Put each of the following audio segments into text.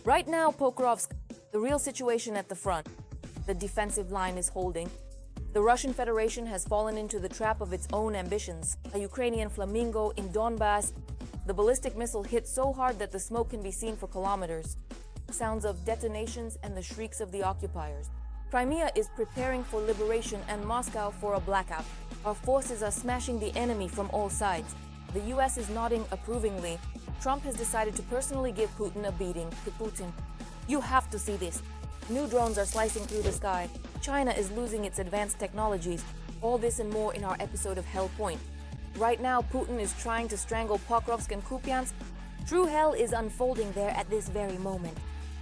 Right now, Pokrovsk, the real situation at the front. The defensive line is holding. The Russian Federation has fallen into the trap of its own ambitions. A Ukrainian Flamingo in Donbas, the ballistic missile hit so hard that the smoke can be seen for kilometers. Sounds of detonations and the shrieks of the occupiers. Crimea is preparing for liberation and Moscow for a blackout. Our forces are smashing the enemy from all sides. The US is nodding approvingly. Trump has decided to personally give Putin a beating. To Putin, you have to see this. New drones are slicing through the sky. China is losing its advanced technologies. All this and more in our episode of Hell Point. Right now, Putin is trying to strangle Pokrovsk and Kupiansk. True hell is unfolding there at this very moment.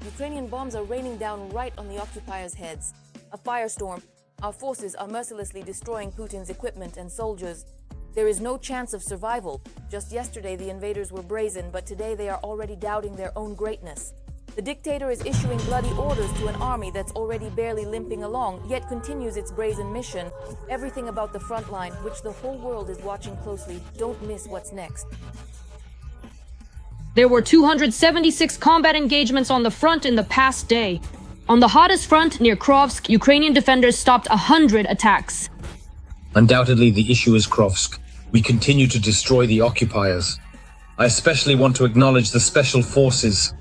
Ukrainian bombs are raining down right on the occupiers' heads. A firestorm. Our forces are mercilessly destroying Putin's equipment and soldiers. There is no chance of survival. Just yesterday, the invaders were brazen, but today they are already doubting their own greatness. The dictator is issuing bloody orders to an army that's already barely limping along, yet continues its brazen mission. Everything about the front line, which the whole world is watching closely. Don't miss what's next. There were 276 combat engagements on the front in the past day. On the hottest front, near Pokrovsk, Ukrainian defenders stopped 100 attacks. Undoubtedly, the issue is Pokrovsk. We continue to destroy the occupiers. I especially want to acknowledge the special forces.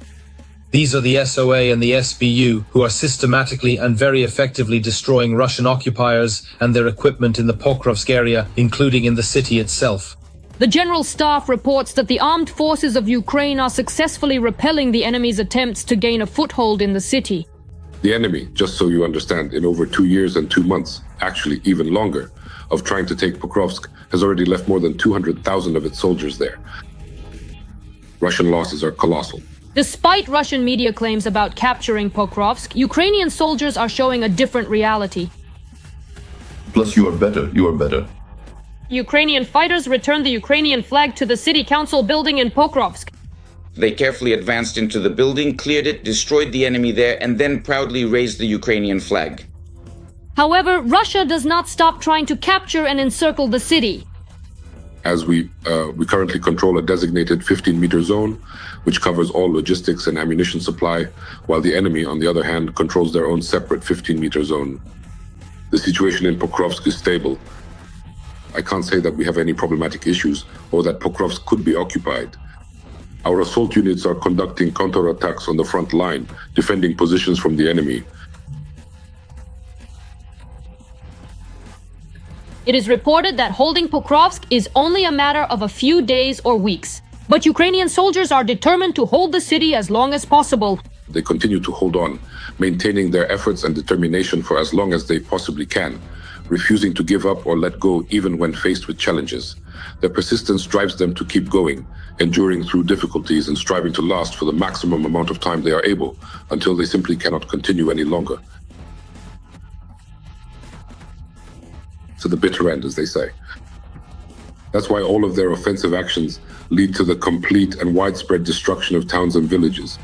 These are the SOA and the SBU, who are systematically and very effectively destroying Russian occupiers and their equipment in the Pokrovsk area, including in the city itself. The General Staff reports that the armed forces of Ukraine are successfully repelling the enemy's attempts to gain a foothold in the city. The enemy, just so you understand, in over 2 years and 2 months, actually even longer, of trying to take Pokrovsk, has already left more than 200,000 of its soldiers there. Russian losses are colossal. Despite Russian media claims about capturing Pokrovsk, Ukrainian soldiers are showing a different reality. Plus, you are better. Ukrainian fighters returned the Ukrainian flag to the city council building in Pokrovsk. They carefully advanced into the building, cleared it, destroyed the enemy there, and then proudly raised the Ukrainian flag. However, Russia does not stop trying to capture and encircle the city. As we currently control a designated 15-meter zone, which covers all logistics and ammunition supply, while the enemy, on the other hand, controls their own separate 15-meter zone. The situation in Pokrovsk is stable. I can't say that we have any problematic issues or that Pokrovsk could be occupied. Our assault units are conducting counterattacks on the front line, defending positions from the enemy. It is reported that holding Pokrovsk is only a matter of a few days or weeks. But Ukrainian soldiers are determined to hold the city as long as possible. They continue to hold on, maintaining their efforts and determination for as long as they possibly can, refusing to give up or let go even when faced with challenges. Their persistence drives them to keep going, enduring through difficulties and striving to last for the maximum amount of time they are able, until they simply cannot continue any longer. To the bitter end, as they say. That's why all of their offensive actions lead to the complete and widespread destruction of towns and villages.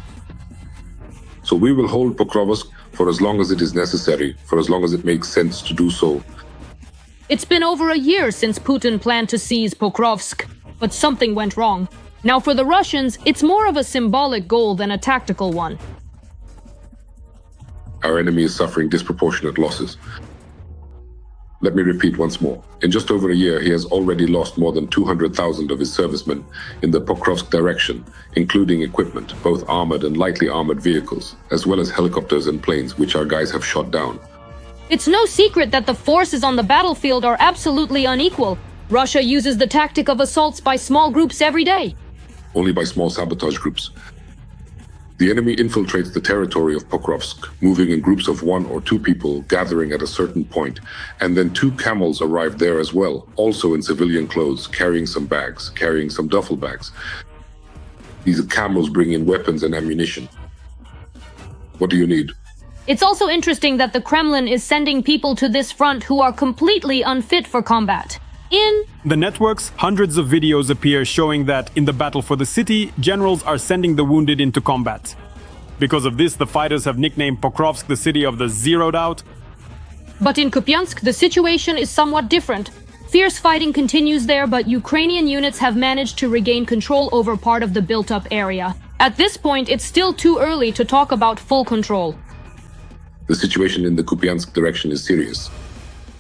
So we will hold Pokrovsk for as long as it is necessary, for as long as it makes sense to do so. It's been over a year since Putin planned to seize Pokrovsk, but something went wrong. Now for the Russians, it's more of a symbolic goal than a tactical one. Our enemy is suffering disproportionate losses. Let me repeat once more. In just over a year, he has already lost more than 200,000 of his servicemen in the Pokrovsk direction, including equipment, both armored and lightly armored vehicles, as well as helicopters and planes, which our guys have shot down. It's no secret that the forces on the battlefield are absolutely unequal. Russia uses the tactic of assaults by small groups every day. Only by small sabotage groups. The enemy infiltrates the territory of Pokrovsk, moving in groups of 1 or 2 people gathering at a certain point, and then 2 camels arrive there as well, also in civilian clothes, carrying some bags, carrying some duffel bags. These camels bring in weapons and ammunition. What do you need? It's also interesting that the Kremlin is sending people to this front who are completely unfit for combat. In the networks, hundreds of videos appear showing that, in the battle for the city, generals are sending the wounded into combat. Because of this, the fighters have nicknamed Pokrovsk the city of the zeroed out. But in Kupiansk, the situation is somewhat different. Fierce fighting continues there, but Ukrainian units have managed to regain control over part of the built-up area. At this point, it's still too early to talk about full control. The situation in the Kupiansk direction is serious.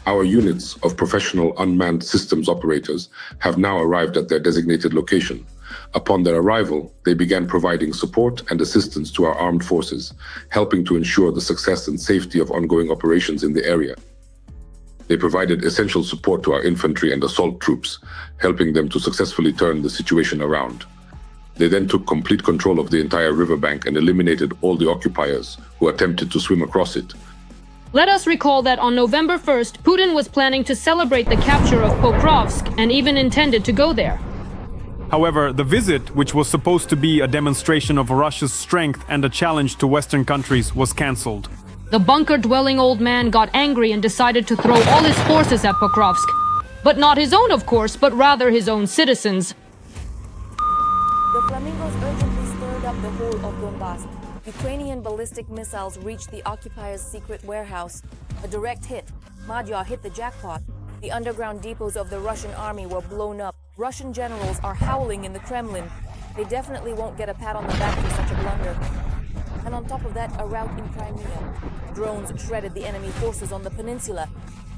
Our units of professional unmanned systems operators have now arrived at their designated location. Upon their arrival, they began providing support and assistance to our armed forces, helping to ensure the success and safety of ongoing operations in the area. They provided essential support to our infantry and assault troops, helping them to successfully turn the situation around. They then took complete control of the entire riverbank and eliminated all the occupiers who attempted to swim across it. Let us recall that on November 1st, Putin was planning to celebrate the capture of Pokrovsk and even intended to go there. However, the visit, which was supposed to be a demonstration of Russia's strength and a challenge to Western countries, was cancelled. The bunker-dwelling old man got angry and decided to throw all his forces at Pokrovsk. But not his own, of course, but rather his own citizens. The Flamingos urgently stirred up the whole of Donbas. Ukrainian ballistic missiles reached the occupiers' secret warehouse. A direct hit. Magyar hit the jackpot. The underground depots of the Russian army were blown up. Russian generals are howling in the Kremlin. They definitely won't get a pat on the back for such a blunder. And on top of that, a rout in Crimea. Drones shredded the enemy forces on the peninsula.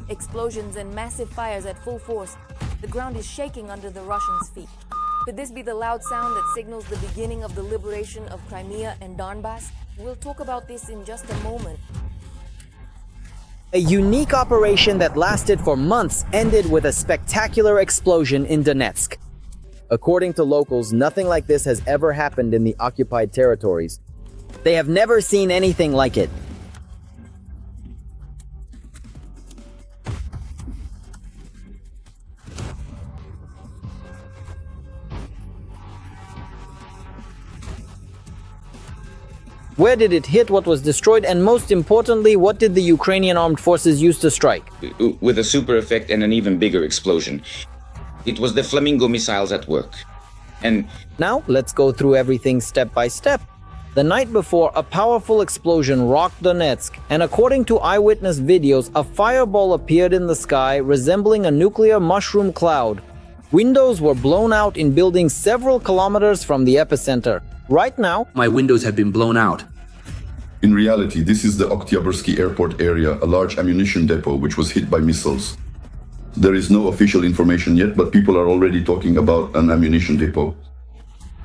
Explosions and massive fires at full force. The ground is shaking under the Russians' feet. Could this be the loud sound that signals the beginning of the liberation of Crimea and Donbas? We'll talk about this in just a moment. A unique operation that lasted for months ended with a spectacular explosion in Donetsk. According to locals, nothing like this has ever happened in the occupied territories. They have never seen anything like it. Where did it hit? What was destroyed? And most importantly, what did the Ukrainian armed forces use to strike? With a super effect and an even bigger explosion. It was the Flamingo missiles at work. And now, let's go through everything step by step. The night before, a powerful explosion rocked Donetsk, and according to eyewitness videos, a fireball appeared in the sky resembling a nuclear mushroom cloud. Windows were blown out in buildings several kilometers from the epicenter. Right now, my windows have been blown out. In reality, this is the Oktyabrski airport area, a large ammunition depot which was hit by missiles. There is no official information yet, but people are already talking about an ammunition depot.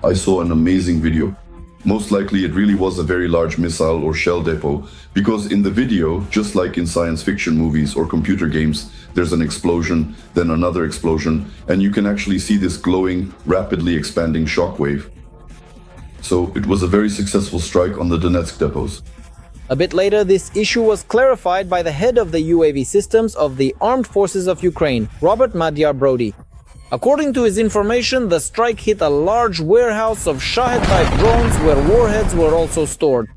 I saw an amazing video. Most likely it really was a very large missile or shell depot, because in the video, just like in science fiction movies or computer games, there's an explosion, then another explosion, and you can actually see this glowing, rapidly expanding shockwave. So it was a very successful strike on the Donetsk depots. A bit later, this issue was clarified by the head of the UAV systems of the Armed Forces of Ukraine, Robert Magyar Brody. According to his information, the strike hit a large warehouse of Shahed-type drones where warheads were also stored.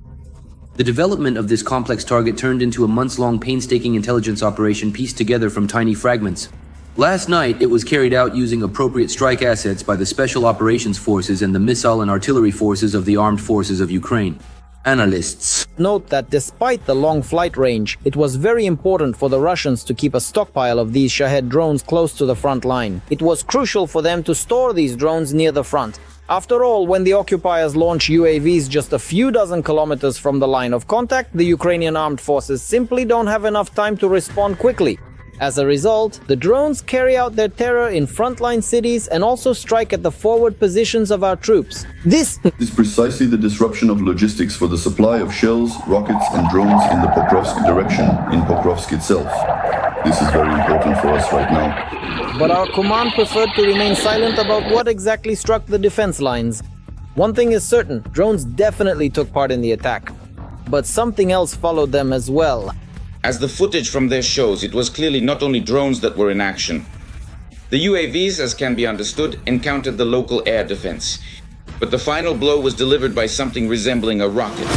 The development of this complex target turned into a months-long painstaking intelligence operation pieced together from tiny fragments. Last night, it was carried out using appropriate strike assets by the Special Operations Forces and the Missile and Artillery Forces of the Armed Forces of Ukraine. Analysts note that despite the long flight range, it was very important for the Russians to keep a stockpile of these Shahed drones close to the front line. It was crucial for them to store these drones near the front. After all, when the occupiers launch UAVs just a few dozen kilometers from the line of contact, the Ukrainian armed forces simply don't have enough time to respond quickly. As a result, the drones carry out their terror in frontline cities and also strike at the forward positions of our troops. This is precisely the disruption of logistics for the supply of shells, rockets and drones in the Pokrovsk direction, in Pokrovsk itself. This is very important for us right now. But our command preferred to remain silent about what exactly struck the defense lines. One thing is certain, drones definitely took part in the attack. But something else followed them as well. as the footage from there shows, it was clearly not only drones that were in action. The UAVs, as can be understood, encountered the local air defense. But the final blow was delivered by something resembling a rocket.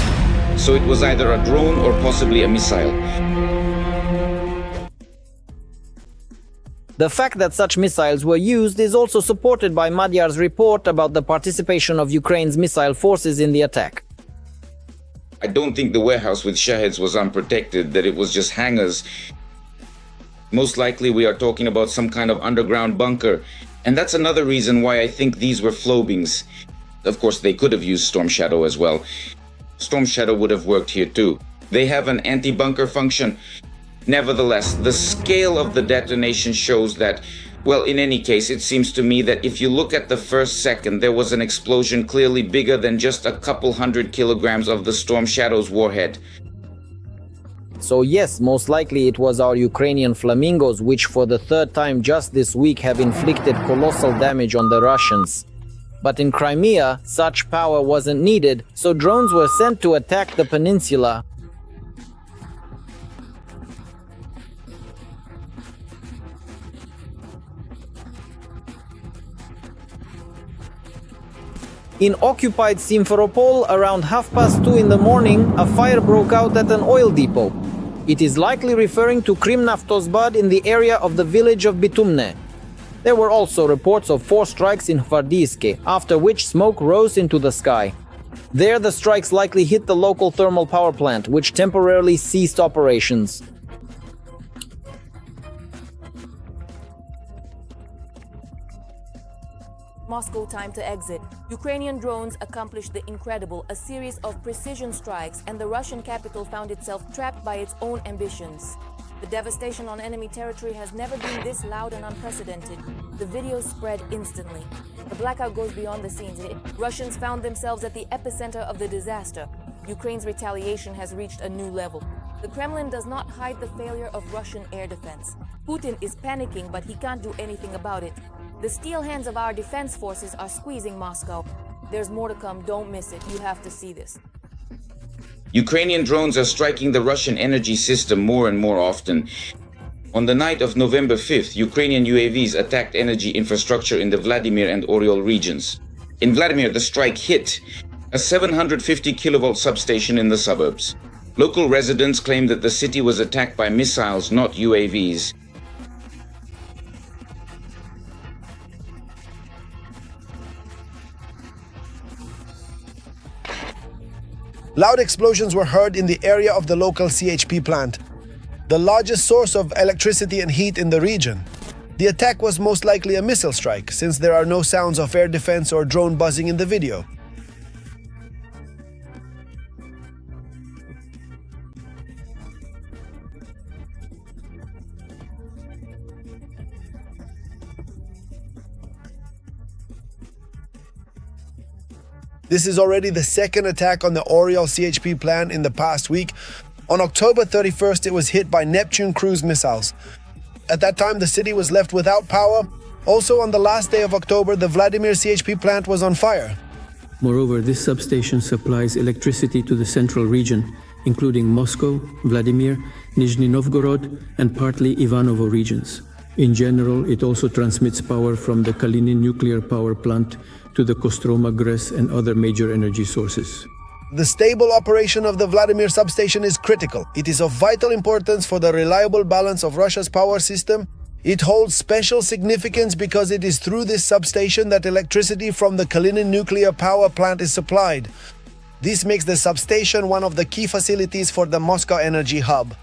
So it was either a drone or possibly a missile. The fact that such missiles were used is also supported by Magyar's report about the participation of Ukraine's missile forces in the attack. I don't think the warehouse with Shaheds was unprotected, that it was just hangars. Most likely we are talking about some kind of underground bunker. And that's another reason why I think these were Flobings. Of course, they could have used Storm Shadow as well. Storm Shadow would have worked here too. They have an anti-bunker function. Nevertheless, the scale of the detonation shows that, well, in any case, it seems to me that if you look at the first second, there was an explosion clearly bigger than just a couple 100 kilograms of the Storm Shadow's warhead. So yes, most likely it was our Ukrainian Flamingos which for the third time just this week have inflicted colossal damage on the Russians. But in Crimea, such power wasn't needed, so drones were sent to attack the peninsula. In occupied Simferopol, around 2:30 in the morning, a fire broke out at an oil depot. It is likely referring to Krimnaftozbad in the area of the village of Bitumne. There were also reports of 4 strikes in Hvardiyske, after which smoke rose into the sky. There, the strikes likely hit the local thermal power plant, which temporarily ceased operations. Moscow time to exit. Ukrainian drones accomplished the incredible, a series of precision strikes, and the Russian capital found itself trapped by its own ambitions. The devastation on enemy territory has never been this loud and unprecedented. The videos spread instantly. The blackout goes beyond the scenes. Russians found themselves at the epicenter of the disaster. Ukraine's retaliation has reached a new level. The Kremlin does not hide the failure of Russian air defense. Putin is panicking, but he can't do anything about it. The steel hands of our defense forces are squeezing Moscow. There's more to come, don't miss it. You have to see this. Ukrainian drones are striking the Russian energy system more and more often. On the night of November 5th, Ukrainian UAVs attacked energy infrastructure in the Vladimir and Oryol regions. In Vladimir, the strike hit a 750 kilovolt substation in the suburbs. Local residents claim that the city was attacked by missiles, not UAVs. Loud explosions were heard in the area of the local CHP plant, the largest source of electricity and heat in the region. The attack was most likely a missile strike, since there are no sounds of air defense or drone buzzing in the video. This is already the second attack on the Oryol CHP plant in the past week. On October 31st, it was hit by Neptune cruise missiles. At that time, the city was left without power. Also, on the last day of October, the Vladimir CHP plant was on fire. Moreover, this substation supplies electricity to the central region, including Moscow, Vladimir, Nizhny Novgorod, and partly Ivanovo regions. In general, it also transmits power from the Kalinin nuclear power plant to the Kostroma, Gres, and other major energy sources. The stable operation of the Vladimir substation is critical. It is of vital importance for the reliable balance of Russia's power system. It holds special significance because it is through this substation that electricity from the Kalinin nuclear power plant is supplied. This makes the substation one of the key facilities for the Moscow energy hub.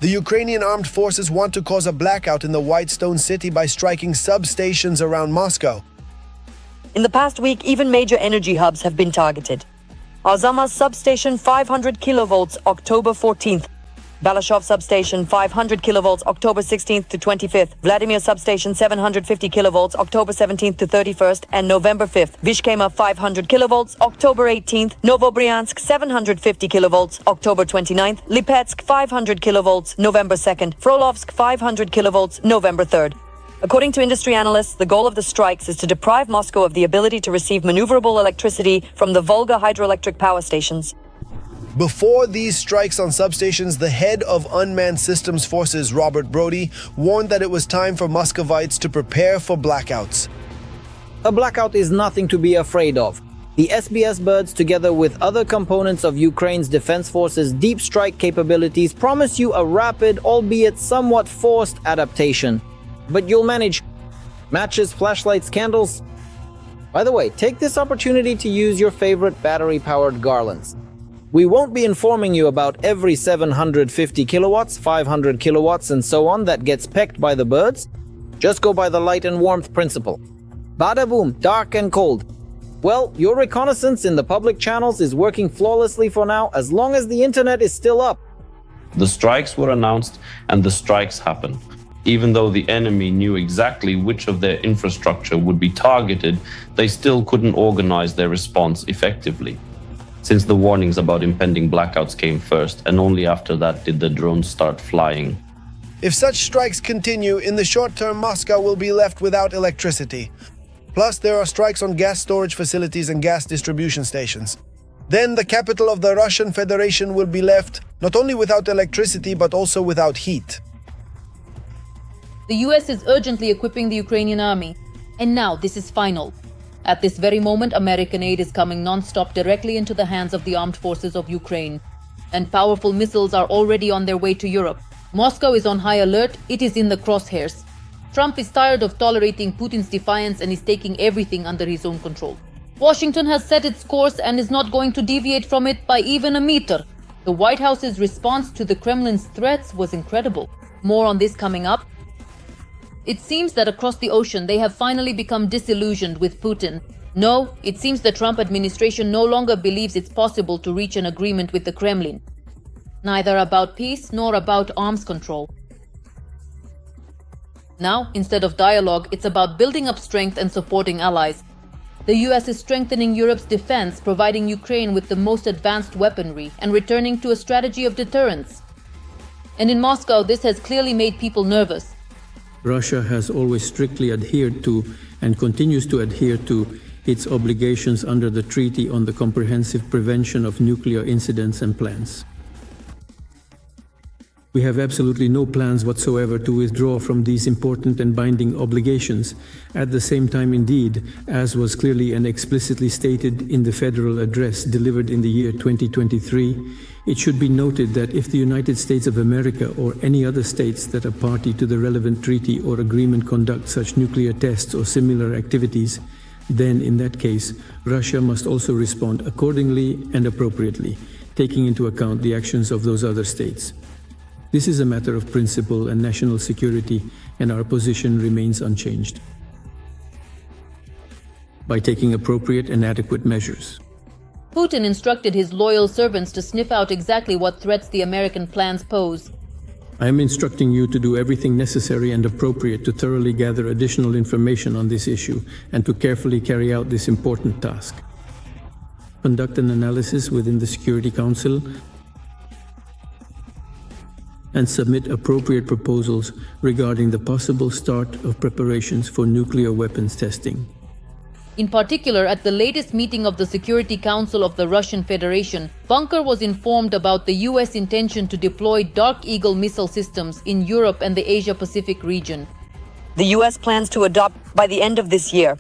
The Ukrainian armed forces want to cause a blackout in the White Stone City by striking substations around Moscow. In the past week, even major energy hubs have been targeted. Azama substation 500 kilovolts October 14th. Balashov substation 500 kilovolts October 16th to 25th. Vladimir substation 750 kilovolts October 17th to 31st and November 5th. Vishkema 500 kilovolts October 18th. Novobryansk 750 kilovolts October 29th. Lipetsk 500 kilovolts November 2nd. Frolovsk 500 kilovolts November 3rd. According to industry analysts, the goal of the strikes is to deprive Moscow of the ability to receive maneuverable electricity from the Volga hydroelectric power stations. Before these strikes on substations, the head of Unmanned Systems Forces, Robert Brody, warned that it was time for Muscovites to prepare for blackouts. A blackout is nothing to be afraid of. The SBS birds, together with other components of Ukraine's defense forces' deep strike capabilities, promise you a rapid, albeit somewhat forced, adaptation. But you'll manage. Matches, flashlights, candles. By the way, take this opportunity to use your favorite battery-powered garlands. We won't be informing you about every 750 kilowatts, 500 kilowatts, and so on that gets pecked by the birds. Just go by the light and warmth principle. Bada boom, dark and cold. Well, your reconnaissance in the public channels is working flawlessly for now, as long as the internet is still up. The strikes were announced and the strikes happened. Even though the enemy knew exactly which of their infrastructure would be targeted, they still couldn't organize their response effectively. Since the warnings about impending blackouts came first, and only after that did the drones start flying. If such strikes continue, in the short term Moscow will be left without electricity. Plus, there are strikes on gas storage facilities and gas distribution stations. Then the capital of the Russian Federation will be left not only without electricity but also without heat. The US is urgently equipping the Ukrainian army. And now this is final. At this very moment, American aid is coming non-stop directly into the hands of the armed forces of Ukraine. And powerful missiles are already on their way to Europe. Moscow is on high alert, it is in the crosshairs. Trump is tired of tolerating Putin's defiance and is taking everything under his own control. Washington has set its course and is not going to deviate from it by even a meter. The White House's response to the Kremlin's threats was incredible. More on this coming up. It seems that across the ocean they have finally become disillusioned with Putin. No, it seems the Trump administration no longer believes it's possible to reach an agreement with the Kremlin. Neither about peace nor about arms control. Now, instead of dialogue, it's about building up strength and supporting allies. The US is strengthening Europe's defense, providing Ukraine with the most advanced weaponry and returning to a strategy of deterrence. And in Moscow, this has clearly made people nervous. Russia has always strictly adhered to and continues to adhere to its obligations under the Treaty on the Comprehensive Prevention of Nuclear Incidents and Plans. We have absolutely no plans whatsoever to withdraw from these important and binding obligations. At the same time, indeed, as was clearly and explicitly stated in the federal address delivered in the year 2023, it should be noted that if the United States of America or any other states that are party to the relevant treaty or agreement conduct such nuclear tests or similar activities, then in that case, Russia must also respond accordingly and appropriately, taking into account the actions of those other states. This is a matter of principle and national security, and our position remains unchanged. By taking appropriate and adequate measures. Putin instructed his loyal servants to sniff out exactly what threats the American plans pose. I am instructing you to do everything necessary and appropriate to thoroughly gather additional information on this issue and to carefully carry out this important task. Conduct an analysis within the Security Council and submit appropriate proposals regarding the possible start of preparations for nuclear weapons testing. In particular, at the latest meeting of the Security Council of the Russian Federation, Bunker was informed about the US intention to deploy Dark Eagle missile systems in Europe and the Asia-Pacific region. The US plans to adopt by the end of this year.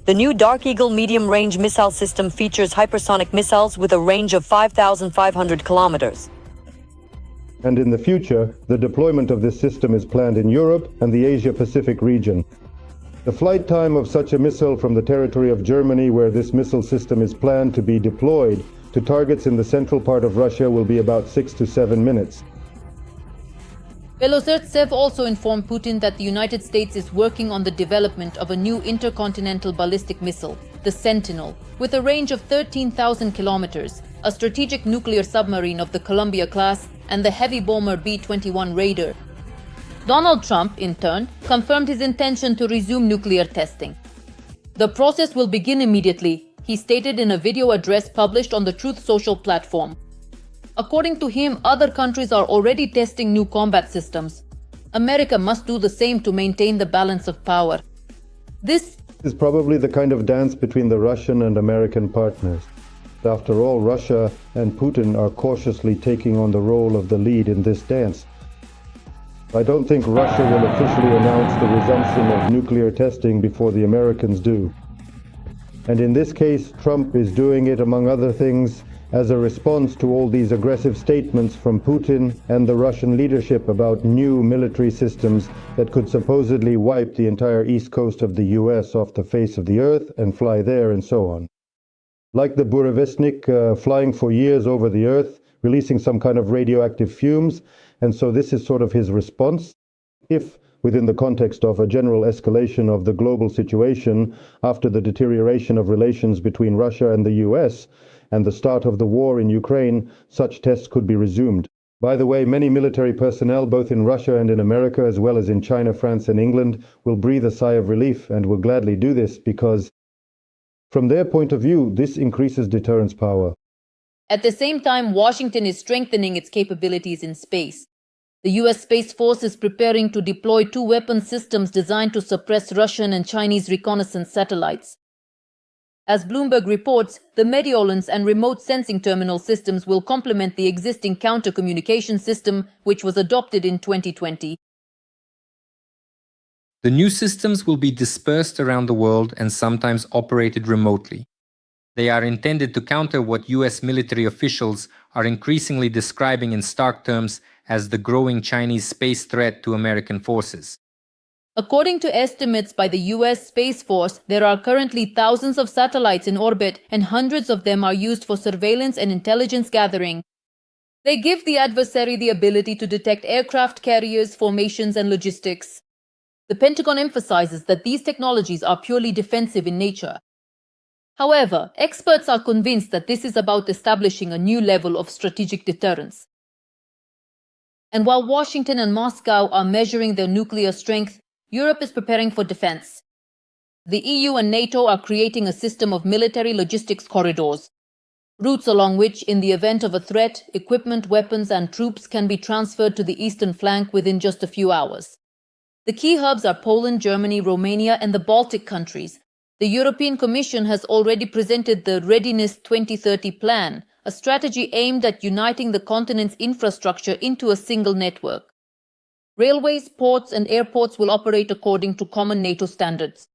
The new Dark Eagle medium-range missile system features hypersonic missiles with a range of 5,500 kilometers. And in the future, the deployment of this system is planned in Europe and the Asia-Pacific region. The flight time of such a missile from the territory of Germany, where this missile system is planned to be deployed, to targets in the central part of Russia will be about 6 to 7 minutes. Belozertsev also informed Putin that the United States is working on the development of a new intercontinental ballistic missile, the Sentinel, with a range of 13,000 kilometers, a strategic nuclear submarine of the Columbia class, and the heavy bomber B-21 Raider. Donald Trump, in turn, confirmed his intention to resume nuclear testing. The process will begin immediately, he stated in a video address published on the Truth Social platform. According to him, other countries are already testing new combat systems. America must do the same to maintain the balance of power. This is probably the kind of dance between the Russian and American partners. After all, Russia and Putin are cautiously taking on the role of the lead in this dance. I don't think Russia will officially announce the resumption of nuclear testing before the Americans do. And in this case, Trump is doing it, among other things, as a response to all these aggressive statements from Putin and the Russian leadership about new military systems that could supposedly wipe the entire east coast of the US off the face of the earth and fly there and so on. Like the Burevestnik flying for years over the earth, releasing some kind of radioactive fumes, and so this is sort of his response. If within the context of a general escalation of the global situation after the deterioration of relations between Russia and the US and the start of the war in Ukraine, such tests could be resumed. By the way, many military personnel, both in Russia and in America, as well as in China, France, and England, will breathe a sigh of relief and will gladly do this because, from their point of view, this increases deterrence power. At the same time, Washington is strengthening its capabilities in space. The US Space Force is preparing to deploy 2 weapon systems designed to suppress Russian and Chinese reconnaissance satellites. As Bloomberg reports, the Mediolens and remote sensing terminal systems will complement the existing counter-communication system, which was adopted in 2020. The new systems will be dispersed around the world and sometimes operated remotely. They are intended to counter what US military officials are increasingly describing in stark terms as the growing Chinese space threat to American forces. According to estimates by the US Space Force, there are currently thousands of satellites in orbit, and hundreds of them are used for surveillance and intelligence gathering. They give the adversary the ability to detect aircraft carriers, formations, and logistics. The Pentagon emphasizes that these technologies are purely defensive in nature. However, experts are convinced that this is about establishing a new level of strategic deterrence. And while Washington and Moscow are measuring their nuclear strength, Europe is preparing for defense. The EU and NATO are creating a system of military logistics corridors, routes along which, in the event of a threat, equipment, weapons, and troops can be transferred to the eastern flank within just a few hours. The key hubs are Poland, Germany, Romania, and the Baltic countries. The European Commission has already presented the Readiness 2030 plan, a strategy aimed at uniting the continent's infrastructure into a single network. Railways, ports, and airports will operate according to common NATO standards.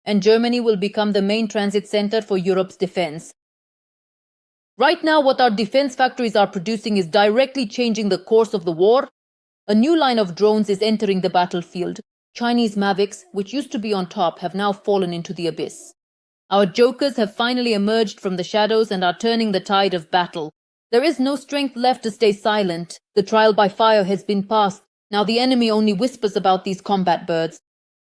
And Germany will become the main transit center for Europe's defense. Right now, what our defense factories are producing is directly changing the course of the war. A new line of drones is entering the battlefield. Chinese Mavics, which used to be on top, have now fallen into the abyss. Our jokers have finally emerged from the shadows and are turning the tide of battle. There is no strength left to stay silent. The trial by fire has been passed. Now the enemy only whispers about these combat birds.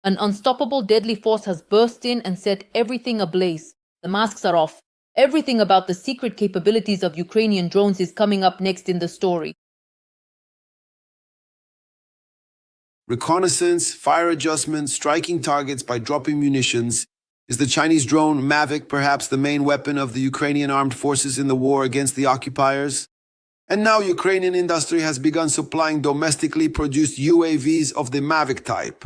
An unstoppable deadly force has burst in and set everything ablaze. The masks are off. Everything about the secret capabilities of Ukrainian drones is coming up next in the story. Reconnaissance, fire adjustment, striking targets by dropping munitions. Is the Chinese drone Mavic perhaps the main weapon of the Ukrainian armed forces in the war against the occupiers? And now Ukrainian industry has begun supplying domestically produced UAVs of the Mavic type.